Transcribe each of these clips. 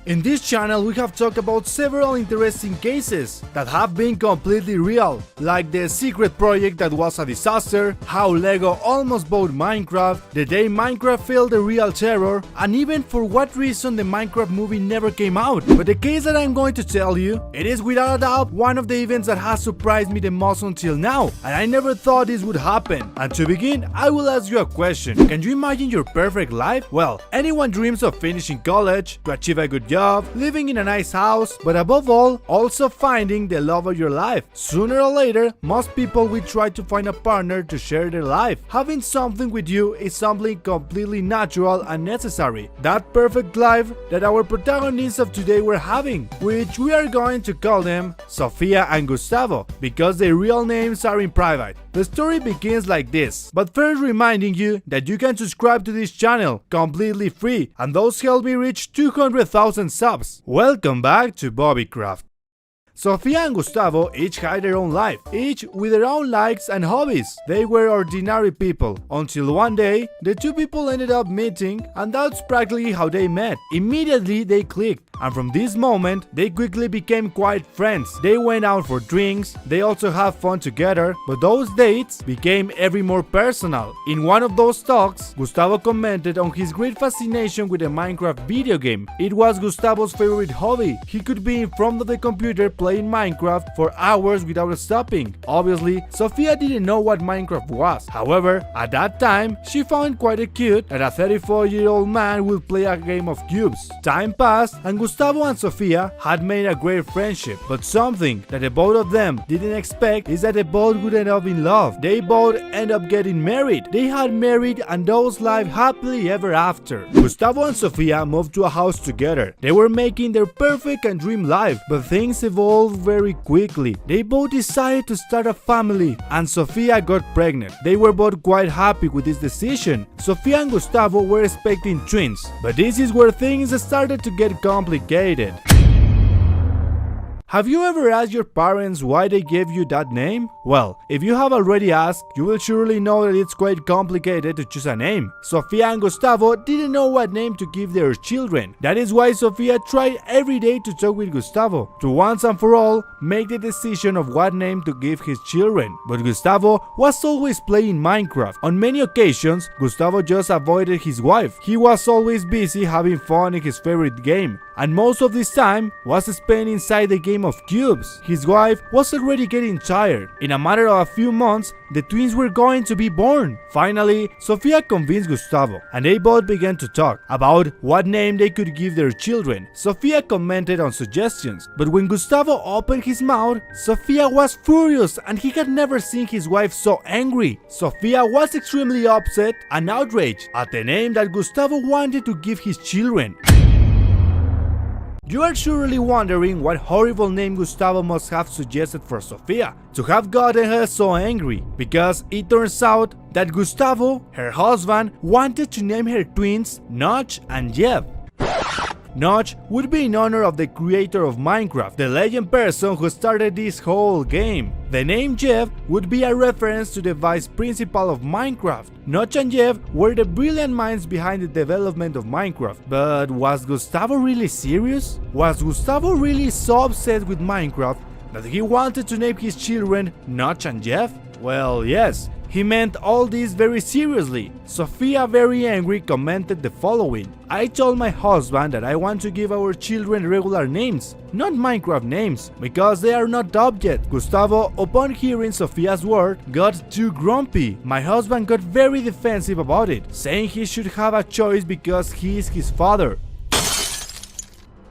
In this channel we have talked about several interesting cases that have been completely real, like the secret project that was a disaster, how LEGO almost bought Minecraft, the day Minecraft failed the real terror, and even for what reason the Minecraft movie never came out. But the case that I'm going to tell you, it is without a doubt one of the events that has surprised me the most until now, and I never thought this would happen. And to begin, I will ask you a question. Can you imagine your perfect life? Well, anyone dreams of finishing college, to achieve a good job, living in a nice house, but above all, also finding the love of your life. Sooner or later, most people will try to find a partner to share their life. Having something with you is something completely natural and necessary. That perfect life that our protagonists of today were having, which we are going to call them Sofia and Gustavo, because their real names are in private. The story begins like this, but first reminding you that you can subscribe to this channel completely free, and those help me reach 200,000 subs. Welcome back to Bobicraft. Sofia and Gustavo each had their own life, each with their own likes and hobbies. They were ordinary people, until one day, the two people ended up meeting, and that's practically how they met. Immediately they clicked, and from this moment, they quickly became quite friends. They went out for drinks, they also had fun together, but those dates became every more personal. In one of those talks, Gustavo commented on his great fascination with the Minecraft video game. It was Gustavo's favorite hobby. He could be in front of the computer playing Minecraft for hours without stopping. Obviously, Sofia didn't know what Minecraft was. However, at that time, she found quite cute that a 34-year-old man would play a game of cubes. Time passed, and Gustavo and Sofia had made a great friendship, but something that the both of them didn't expect is that they both would end up in love. They both end up getting married. They had married and those lived happily ever after. Gustavo and Sofia moved to a house together. They were making their perfect and dream life, but things evolved very quickly. They both decided to start a family, and Sofia got pregnant. They were both quite happy with this decision. Sofia and Gustavo were expecting twins, but this is where things started to get complicated. Have you ever asked your parents why they gave you that name? Well, if you have already asked, you will surely know that it's quite complicated to choose a name. Sofia and Gustavo didn't know what name to give their children. That is why Sofia tried every day to talk with Gustavo, to once and for all make the decision of what name to give his children. But Gustavo was always playing Minecraft. On many occasions, Gustavo just avoided his wife. He was always busy having fun in his favorite game, and most of this time was spent inside the game of cubes. His wife was already getting tired. In a matter of a few months, the twins were going to be born. Finally, Sofia convinced Gustavo, and they both began to talk about what name they could give their children. Sofia commented on suggestions, but when Gustavo opened his mouth, Sofia was furious, and he had never seen his wife so angry. Sofia was extremely upset and outraged at the name that Gustavo wanted to give his children. You are surely wondering what horrible name Gustavo must have suggested for Sofia to have gotten her so angry, because it turns out that Gustavo, her husband, wanted to name her twins Notch and Jeff. Notch would be in honor of the creator of Minecraft, the legend person who started this whole game. The name Jeff would be a reference to the vice principal of Minecraft. Notch and Jeff were the brilliant minds behind the development of Minecraft. But was Gustavo really serious? Was Gustavo really so obsessed with Minecraft that he wanted to name his children Notch and Jeff? Well, yes. He meant all this very seriously. Sofia, very angry, commented the following: I told my husband that I want to give our children regular names, not Minecraft names, because they are not up yet. Gustavo, upon hearing Sofia's word, got too grumpy. My husband got very defensive about it, saying he should have a choice because he is his father.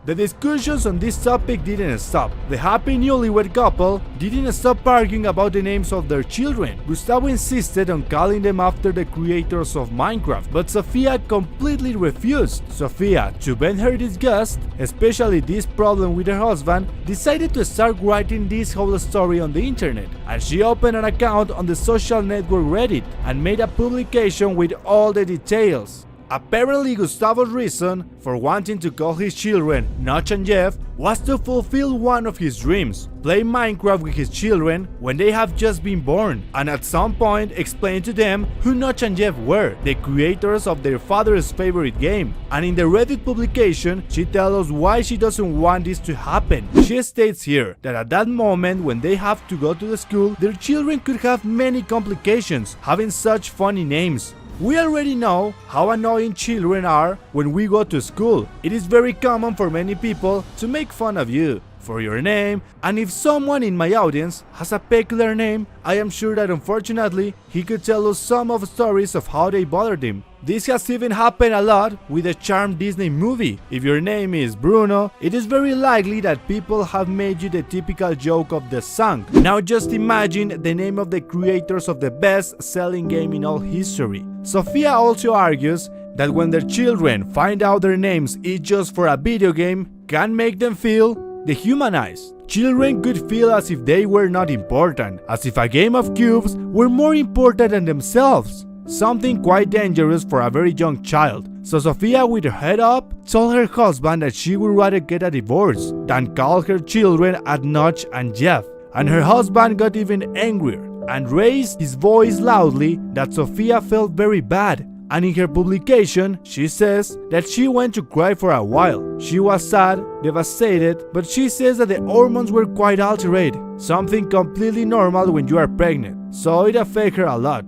The discussions on this topic didn't stop. The happy newlywed couple didn't stop arguing about the names of their children. Gustavo insisted on calling them after the creators of Minecraft, but Sofia completely refused. Sofia, to vent her disgust, especially this problem with her husband, decided to start writing this whole story on the internet, and she opened an account on the social network Reddit and made a publication with all the details. Apparently, Gustavo's reason for wanting to call his children Notch and Jeff was to fulfill one of his dreams: play Minecraft with his children when they have just been born, and at some point explain to them who Notch and Jeff were, the creators of their father's favorite game. And in the Reddit publication, she tells us why she doesn't want this to happen. She states here that at that moment when they have to go to the school, their children could have many complications having such funny names. We already know how annoying children are when we go to school. It is very common for many people to make fun of you for your name, and if someone in my audience has a peculiar name, I am sure that unfortunately he could tell us some of stories of how they bothered him. This has even happened a lot with the charmed Disney movie. If your name is Bruno, it is very likely that people have made you the typical joke of the song. Now just imagine the name of the creators of the best-selling game in all history. Sophia also argues that when their children find out their names is just for a video game, can make them feel dehumanized. Children could feel as if they were not important, as if a game of cubes were more important than themselves. Something quite dangerous for a very young child. So Sophia, with her head up, told her husband that she would rather get a divorce than call her children at Notch and Jeff. And her husband got even angrier and raised his voice loudly that Sophia felt very bad. And in her publication, she says that she went to cry for a while. She was sad, devastated, but she says that the hormones were quite altered, something completely normal when you are pregnant, so it affected her a lot.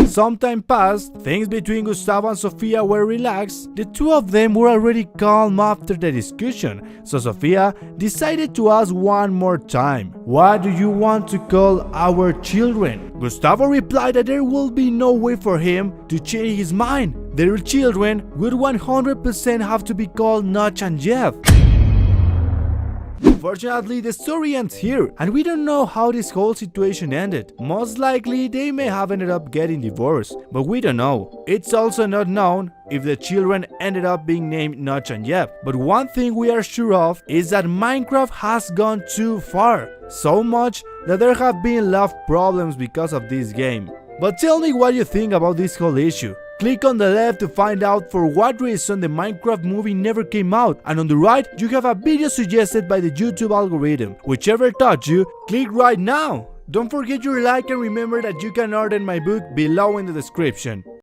Some time passed, things between Gustavo and Sophia were relaxed. The two of them were already calm after the discussion, so Sophia decided to ask one more time, "What do you want to call our children?" Gustavo replied that there will be no way for him to change his mind. Their children would 100% have to be called Notch and Jeff. Unfortunately, the story ends here, and we don't know how this whole situation ended. Most likely, they may have ended up getting divorced, but we don't know. It's also not known if the children ended up being named Notch and Jeff. But one thing we are sure of is that Minecraft has gone too far, so much that there have been love problems because of this game. But tell me what you think about this whole issue. Click on the left to find out for what reason the Minecraft movie never came out, and on the right you have a video suggested by the YouTube algorithm. Whichever touched you, click right now! Don't forget your like and remember that you can order my book below in the description.